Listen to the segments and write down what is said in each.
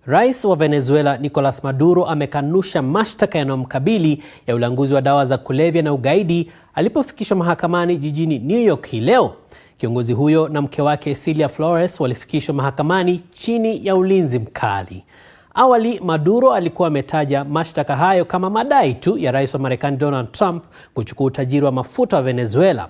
Rais wa Venezuela Nicolas Maduro amekanusha mashtaka yanayomkabili ya ulanguzi wa dawa za kulevya na ugaidi alipofikishwa mahakamani jijini New York hii leo. Kiongozi huyo na mke wake Celia Flores walifikishwa mahakamani chini ya ulinzi mkali. Awali Maduro alikuwa ametaja mashtaka hayo kama madai tu ya rais wa Marekani Donald Trump kuchukua utajiri wa mafuta wa Venezuela.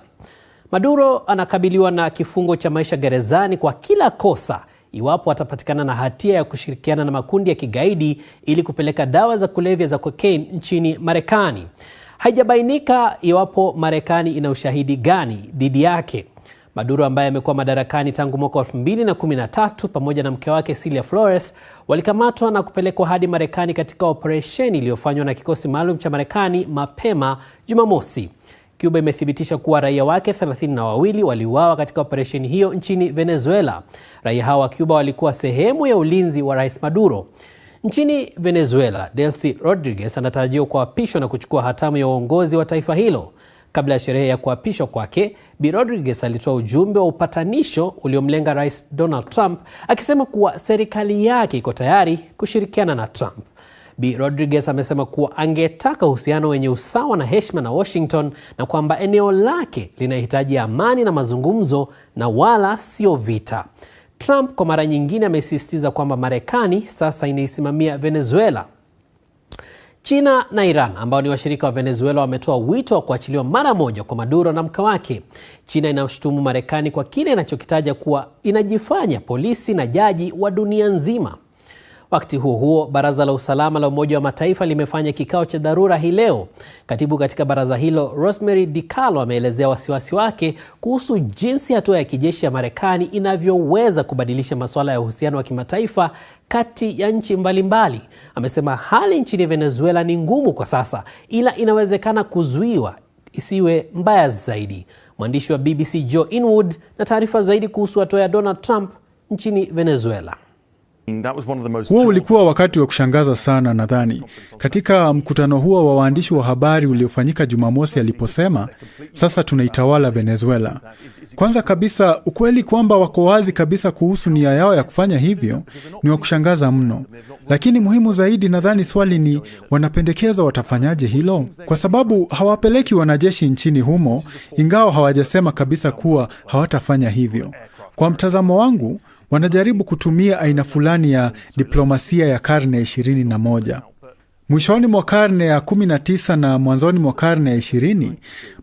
Maduro anakabiliwa na kifungo cha maisha gerezani kwa kila kosa iwapo atapatikana na hatia ya kushirikiana na makundi ya kigaidi ili kupeleka dawa za kulevya za cocaine nchini Marekani. Haijabainika iwapo Marekani ina ushahidi gani dhidi yake. Maduro ambaye amekuwa madarakani tangu mwaka 2013 pamoja na mke wake Celia Flores walikamatwa na kupelekwa hadi Marekani katika operesheni iliyofanywa na kikosi maalum cha Marekani mapema Jumamosi. Cuba imethibitisha kuwa raia wake 32 waliuawa katika operesheni hiyo nchini Venezuela. Raia hao wa Cuba walikuwa sehemu ya ulinzi wa Rais Maduro. Nchini Venezuela, Delcy Rodriguez anatarajiwa kuapishwa na kuchukua hatamu ya uongozi wa taifa hilo. Kabla ya sherehe ya kuapishwa kwake, Bi Rodriguez alitoa ujumbe wa upatanisho uliomlenga Rais Donald Trump, akisema kuwa serikali yake iko tayari kushirikiana na Trump. Bi Rodriguez amesema kuwa angetaka uhusiano wenye usawa na heshima na Washington na kwamba eneo lake linahitaji amani na mazungumzo na wala sio vita. Trump kwa mara nyingine amesisitiza kwamba Marekani sasa inaisimamia Venezuela. China na Iran ambao ni washirika wa Venezuela wametoa wito wa kuachiliwa mara moja kwa Maduro na mke wake. China inashutumu Marekani kwa kile inachokitaja kuwa inajifanya polisi na jaji wa dunia nzima. Wakati huo huo, Baraza la Usalama la Umoja wa Mataifa limefanya kikao cha dharura hii leo. Katibu katika baraza hilo, Rosemary DiCarlo, ameelezea wasiwasi wake kuhusu jinsi hatua ya kijeshi ya Marekani inavyoweza kubadilisha masuala ya uhusiano wa kimataifa kati ya nchi mbalimbali. Amesema hali nchini Venezuela ni ngumu kwa sasa, ila inawezekana kuzuiwa isiwe mbaya zaidi. Mwandishi wa BBC Joe Inwood na taarifa zaidi kuhusu hatua ya Donald Trump nchini Venezuela. Huo ulikuwa wakati wa kushangaza sana nadhani. Katika mkutano huo wa waandishi wa habari uliofanyika Jumamosi aliposema, sasa tunaitawala Venezuela. Kwanza kabisa, ukweli kwamba wako wazi kabisa kuhusu nia yao ya kufanya hivyo ni wa kushangaza mno. Lakini muhimu zaidi nadhani swali ni wanapendekeza watafanyaje hilo? Kwa sababu hawapeleki wanajeshi nchini humo, ingawa hawajasema kabisa kuwa hawatafanya hivyo. Kwa mtazamo wangu, wanajaribu kutumia aina fulani ya diplomasia ya karne ya 21. Mwishoni mwa karne ya 19 na mwanzoni mwa karne ya 20,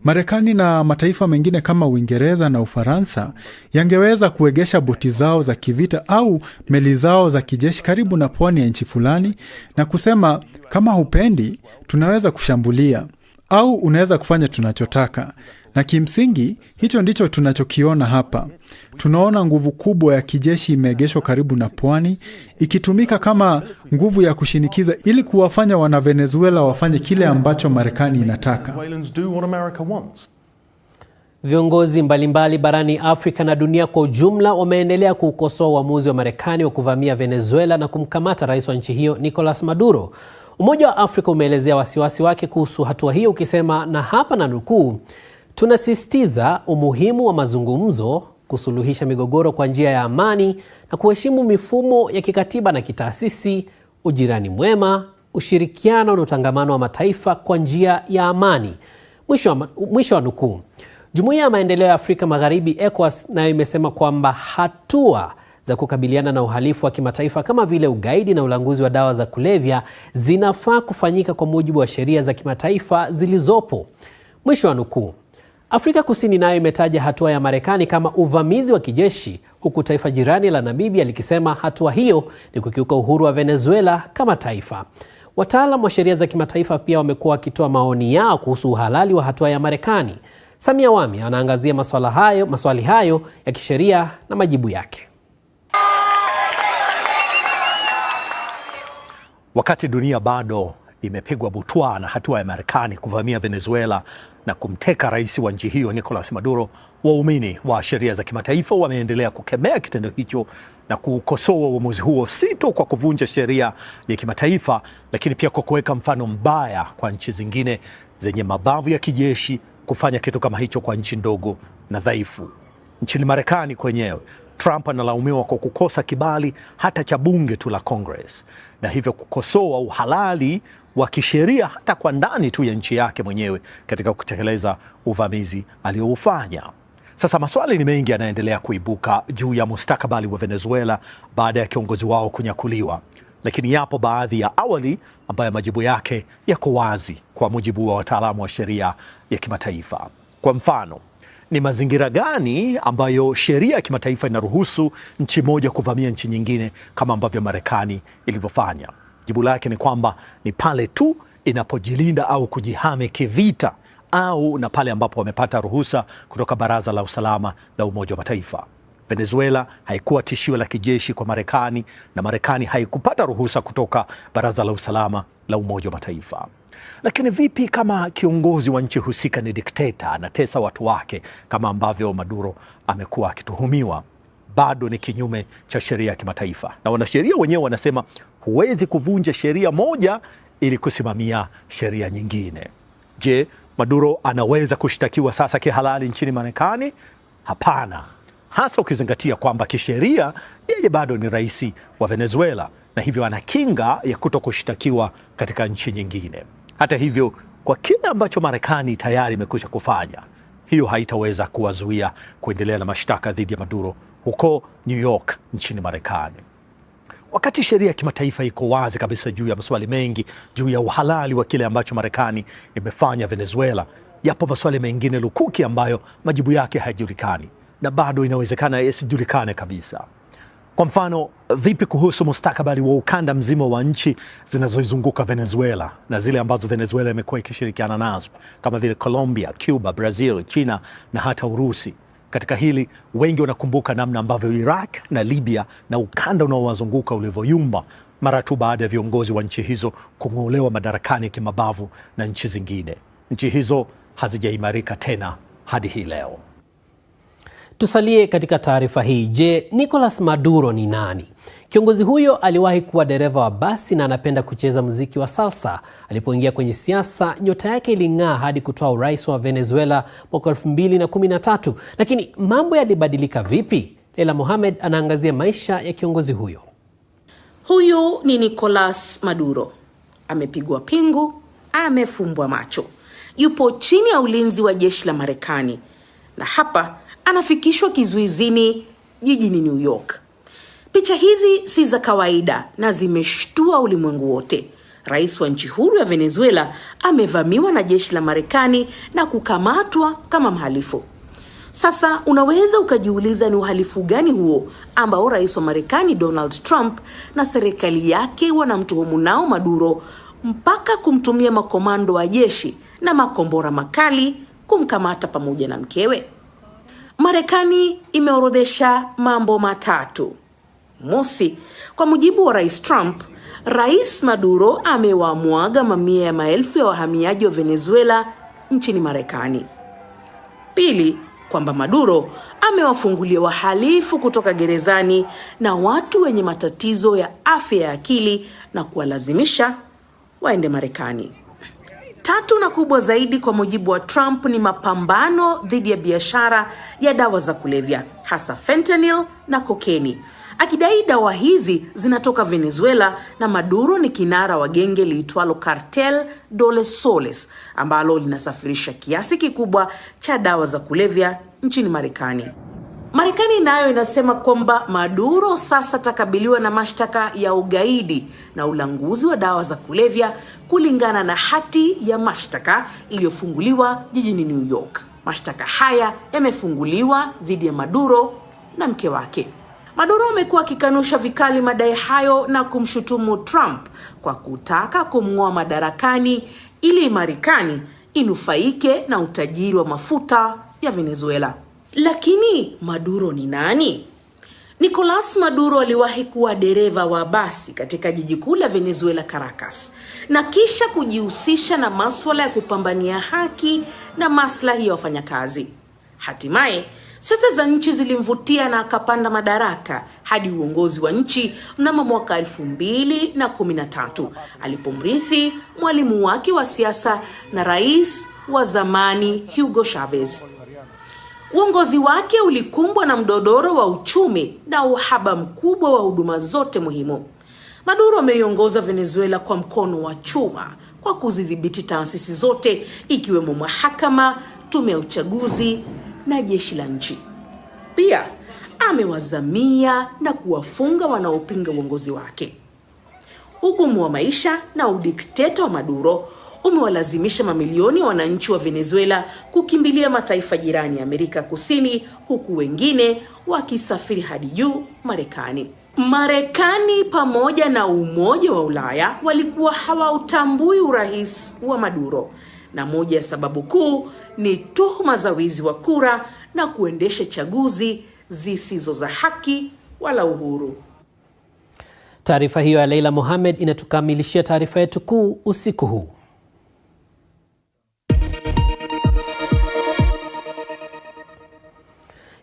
Marekani na mataifa mengine kama Uingereza na Ufaransa yangeweza kuegesha boti zao za kivita au meli zao za kijeshi karibu na pwani ya nchi fulani na kusema, kama hupendi, tunaweza kushambulia au unaweza kufanya tunachotaka. Na kimsingi, hicho ndicho tunachokiona hapa. Tunaona nguvu kubwa ya kijeshi imeegeshwa karibu na pwani, ikitumika kama nguvu ya kushinikiza ili kuwafanya wana Venezuela wafanye kile ambacho Marekani inataka. Viongozi mbalimbali barani Afrika na dunia kwa ujumla wameendelea kuukosoa uamuzi wa Marekani wa kuvamia Venezuela na kumkamata rais wa nchi hiyo Nicolas Maduro. Umoja wa Afrika umeelezea wasiwasi wake kuhusu hatua hiyo ukisema, na hapa na nukuu, tunasisitiza umuhimu wa mazungumzo, kusuluhisha migogoro kwa njia ya amani na kuheshimu mifumo ya kikatiba na kitaasisi, ujirani mwema, ushirikiano na utangamano wa mataifa kwa njia ya amani. Mwisho wa nukuu. Jumuiya ya Maendeleo ya Afrika Magharibi ECOWAS nayo imesema kwamba hatua za kukabiliana na uhalifu wa kimataifa kama vile ugaidi na ulanguzi wa dawa za kulevya zinafaa kufanyika kwa mujibu wa sheria za kimataifa zilizopo. Mwisho wa nukuu. Afrika Kusini nayo imetaja hatua ya Marekani kama uvamizi wa kijeshi, huku taifa jirani la Namibia likisema hatua hiyo ni kukiuka uhuru wa Venezuela kama taifa. Wataalamu wa sheria za kimataifa pia wamekuwa wakitoa maoni yao kuhusu uhalali wa hatua ya Marekani. Samia Wami anaangazia maswali hayo ya kisheria na majibu yake. Wakati dunia bado imepigwa butwaa na hatua ya Marekani kuvamia Venezuela na kumteka rais wa nchi hiyo Nicolas Maduro, waumini wa sheria za kimataifa wameendelea kukemea kitendo hicho na kukosoa uamuzi huo, si tu kwa kuvunja sheria ya kimataifa, lakini pia kwa kuweka mfano mbaya kwa nchi zingine zenye mabavu ya kijeshi kufanya kitu kama hicho kwa nchi ndogo na dhaifu. Nchini Marekani kwenyewe, Trump analaumiwa kwa kukosa kibali hata cha bunge tu la Congress, na hivyo kukosoa uhalali wa kisheria hata kwa ndani tu ya nchi yake mwenyewe katika kutekeleza uvamizi alioufanya. Sasa maswali ni mengi yanaendelea kuibuka juu ya mustakabali wa Venezuela baada ya kiongozi wao kunyakuliwa, lakini yapo baadhi ya awali ambayo majibu yake yako wazi kwa mujibu wa wataalamu wa sheria ya kimataifa. Kwa mfano, ni mazingira gani ambayo sheria ya kimataifa inaruhusu nchi moja kuvamia nchi nyingine kama ambavyo Marekani ilivyofanya? Jibu lake ni kwamba ni pale tu inapojilinda au kujihami kivita, au na pale ambapo wamepata ruhusa kutoka Baraza la Usalama la Umoja wa Mataifa. Venezuela haikuwa tishio la kijeshi kwa Marekani, na Marekani haikupata ruhusa kutoka Baraza la Usalama la Umoja wa Mataifa. Lakini vipi kama kiongozi wa nchi husika ni dikteta, anatesa watu wake kama ambavyo Maduro amekuwa akituhumiwa? Bado ni kinyume cha sheria ya kimataifa, na wanasheria wenyewe wanasema huwezi kuvunja sheria moja ili kusimamia sheria nyingine. Je, Maduro anaweza kushtakiwa sasa kihalali nchini Marekani? Hapana, hasa ukizingatia kwamba kisheria yeye bado ni rais wa Venezuela, na hivyo ana kinga ya kutokushtakiwa katika nchi nyingine. Hata hivyo, kwa kile ambacho Marekani tayari imekwisha kufanya, hiyo haitaweza kuwazuia kuendelea na mashtaka dhidi ya Maduro huko New York nchini Marekani. Wakati sheria ya kimataifa iko wazi kabisa juu ya maswali mengi juu ya uhalali wa kile ambacho Marekani imefanya Venezuela, yapo maswali mengine lukuki ambayo majibu yake hayajulikani, na bado inawezekana yasijulikane kabisa. Kwa mfano, vipi kuhusu mustakabali wa ukanda mzima wa nchi zinazoizunguka Venezuela na zile ambazo Venezuela imekuwa ikishirikiana nazo kama vile Colombia, Cuba, Brazil, China na hata Urusi? Katika hili wengi wanakumbuka namna ambavyo Iraq na Libya na ukanda unaowazunguka ulivyoyumba mara tu baada ya viongozi wa nchi hizo kung'olewa madarakani kimabavu na nchi zingine. Nchi hizo hazijaimarika tena hadi hii leo. Tusalie katika taarifa hii. Je, Nicolas Maduro ni nani? Kiongozi huyo aliwahi kuwa dereva wa basi na anapenda kucheza muziki wa salsa. Alipoingia kwenye siasa, nyota yake iling'aa hadi kutoa urais wa Venezuela mwaka 2013. Lakini mambo yalibadilika vipi? Leila Mohamed anaangazia maisha ya kiongozi huyo. Huyu ni Nicolas Maduro. Amepigwa pingu, amefumbwa macho. Yupo chini ya ulinzi wa jeshi la Marekani. Na hapa anafikishwa kizuizini jijini New York. Picha hizi si za kawaida na zimeshtua ulimwengu wote. Rais wa nchi huru ya Venezuela amevamiwa na jeshi la Marekani na kukamatwa kama mhalifu. Sasa unaweza ukajiuliza ni uhalifu gani huo ambao rais wa Marekani Donald Trump na serikali yake wanamtuhumu nao Maduro mpaka kumtumia makomando wa jeshi na makombora makali kumkamata pamoja na mkewe. Marekani imeorodhesha mambo matatu. Mosi, kwa mujibu wa Rais Trump, Rais Maduro amewamwaga mamia ya maelfu ya wahamiaji wa Venezuela nchini Marekani. Pili, kwamba Maduro amewafungulia wahalifu kutoka gerezani na watu wenye matatizo ya afya ya akili na kuwalazimisha waende Marekani. Tatu na kubwa zaidi, kwa mujibu wa Trump, ni mapambano dhidi ya biashara ya dawa za kulevya, hasa fentanyl na kokeni, akidai dawa hizi zinatoka Venezuela na Maduro ni kinara wa genge liitwalo Cartel de los Soles ambalo linasafirisha kiasi kikubwa cha dawa za kulevya nchini Marekani. Marekani nayo inasema kwamba Maduro sasa takabiliwa na mashtaka ya ugaidi na ulanguzi wa dawa za kulevya kulingana na hati ya mashtaka iliyofunguliwa jijini New York. Mashtaka haya yamefunguliwa dhidi ya Maduro na mke wake. Maduro amekuwa akikanusha vikali madai hayo na kumshutumu Trump kwa kutaka kumng'oa madarakani ili Marekani inufaike na utajiri wa mafuta ya Venezuela. Lakini Maduro ni nani? Nicolas Maduro aliwahi kuwa dereva wa basi katika jiji kuu la Venezuela, Caracas, na kisha kujihusisha na masuala ya kupambania haki na maslahi ya wafanyakazi. Hatimaye siasa za nchi zilimvutia na akapanda madaraka hadi uongozi wa nchi mnamo mwaka 2013 alipomrithi mwalimu wake wa siasa na rais wa zamani Hugo Chavez. Uongozi wake ulikumbwa na mdodoro wa uchumi na uhaba mkubwa wa huduma zote muhimu. Maduro ameiongoza Venezuela kwa mkono wa chuma kwa kuzidhibiti taasisi zote ikiwemo mahakama, tume ya uchaguzi na jeshi la nchi. Pia amewazamia na kuwafunga wanaopinga uongozi wake. Ugumu wa maisha na udikteta wa Maduro umewalazimisha mamilioni ya wananchi wa Venezuela kukimbilia mataifa jirani ya Amerika Kusini, huku wengine wakisafiri hadi juu Marekani. Marekani pamoja na Umoja wa Ulaya walikuwa hawautambui urais wa Maduro, na moja ya sababu kuu ni tuhuma za wizi wa kura na kuendesha chaguzi zisizo za haki wala uhuru. Taarifa hiyo ya Leila Mohamed inatukamilishia taarifa yetu kuu usiku huu.